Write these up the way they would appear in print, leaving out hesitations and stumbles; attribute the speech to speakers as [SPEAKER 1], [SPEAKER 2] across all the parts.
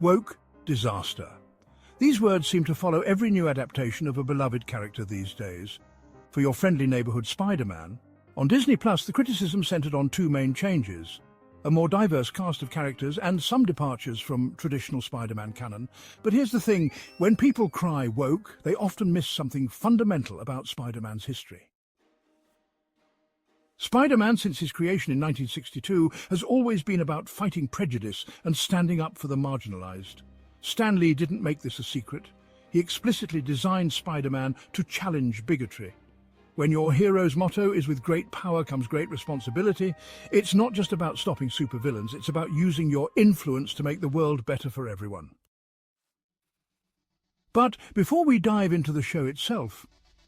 [SPEAKER 1] Woke, disaster. These words seem to follow every new adaptation of a beloved character these days. For your friendly neighborhood Spider-Man, on Disney Plus the criticism centered on two main changes: a more diverse cast of characters and some departures from traditional Spider-Man canon. But here's the thing, when people cry woke, they often miss something fundamental about Spider-Man's history. Spider-Man, since his creation in 1962, has always been about fighting prejudice and standing up for the marginalized. Stan Lee didn't make this a secret. He explicitly designed Spider-Man to challenge bigotry. When your hero's motto is "with great power comes great responsibility," it's not just about stopping supervillains, it's about using your influence to make the world better for everyone. But before we dive into the show itself,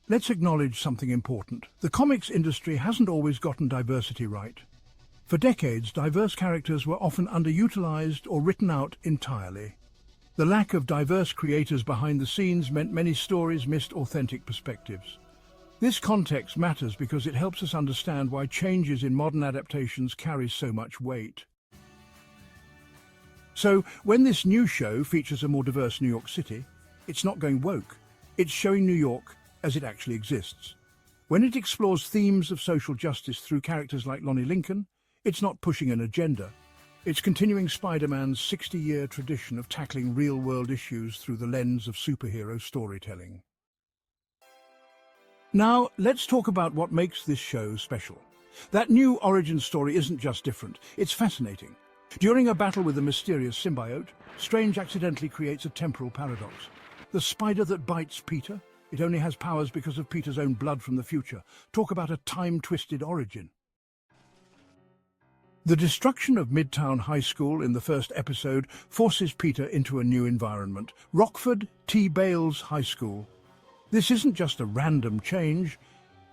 [SPEAKER 1] let's acknowledge something important. The comics industry hasn't always gotten diversity right. For decades, diverse characters were often underutilized or written out entirely. The lack of diverse creators behind the scenes meant many stories missed authentic perspectives. This context matters because it helps us understand why changes in modern adaptations carry so much weight. So, when this new show features a more diverse New York City, it's not going woke. It's showing New York as it actually exists. When it explores themes of social justice through characters like Lonnie Lincoln, it's not pushing an agenda. It's continuing Spider-Man's 60-year tradition of tackling real-world issues through the lens of superhero storytelling. Now, let's talk about what makes this show special. That new origin story isn't just different, it's fascinating. During a battle with a mysterious symbiote, Strange accidentally creates a temporal paradox. The spider that bites Peter, it only has powers because of Peter's own blood from the future. Talk about a time-twisted origin. The destruction of Midtown High School in the first episode forces Peter into a new environment, Rockford T. Bales High School. This isn't just a random change,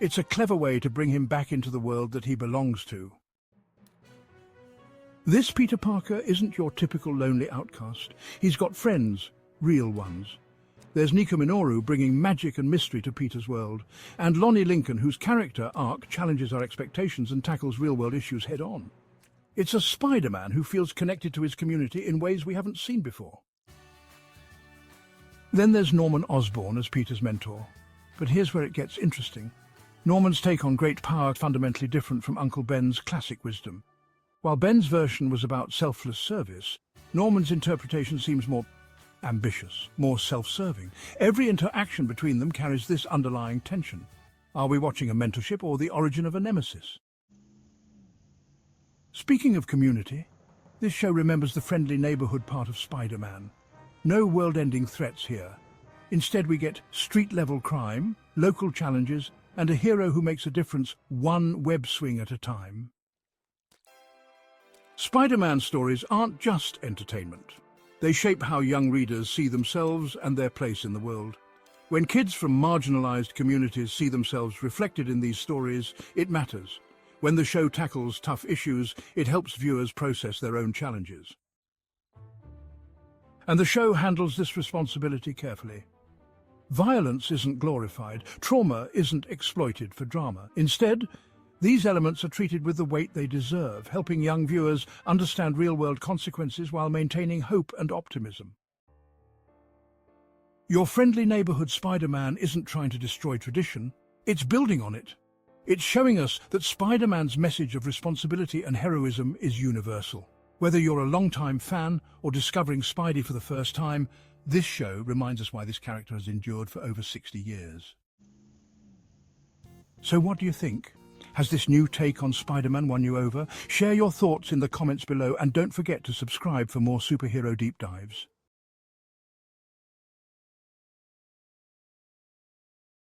[SPEAKER 1] it's a clever way to bring him back into the world that he belongs to. This Peter Parker isn't your typical lonely outcast. He's got friends, real ones. There's Nico Minoru bringing magic and mystery to Peter's world, and Lonnie Lincoln, whose character arc challenges our expectations and tackles real-world issues head-on. It's a Spider-Man who feels connected to his community in ways we haven't seen before. Then there's Norman Osborn as Peter's mentor. But here's where it gets interesting. Norman's take on great power is fundamentally different from Uncle Ben's classic wisdom. While Ben's version was about selfless service, Norman's interpretation seems more ambitious, more self-serving. Every interaction between them carries this underlying tension. Are we watching a mentorship or the origin of a nemesis? Speaking of community, this show remembers the friendly neighborhood part of Spider-Man. No world-ending threats here. Instead, we get street-level crime, local challenges, and a hero who makes a difference one web swing at a time. Spider-Man stories aren't just entertainment. They shape how young readers see themselves and their place in the world. When kids from marginalized communities see themselves reflected in these stories, it matters. When the show tackles tough issues, it helps viewers process their own challenges. And the show handles this responsibility carefully. Violence isn't glorified, trauma isn't exploited for drama. Instead, these elements are treated with the weight they deserve, helping young viewers understand real-world consequences while maintaining hope and optimism. Your friendly neighborhood Spider-Man isn't trying to destroy tradition, it's building on it. It's showing us that Spider-Man's message of responsibility and heroism is universal. Whether you're a long-time fan or discovering Spidey for the first time, this show reminds us why this character has endured for over 60 years. So what do you think? Has this new take on Spider-Man won you over? Share your thoughts in the comments below and don't forget to subscribe for more superhero deep dives.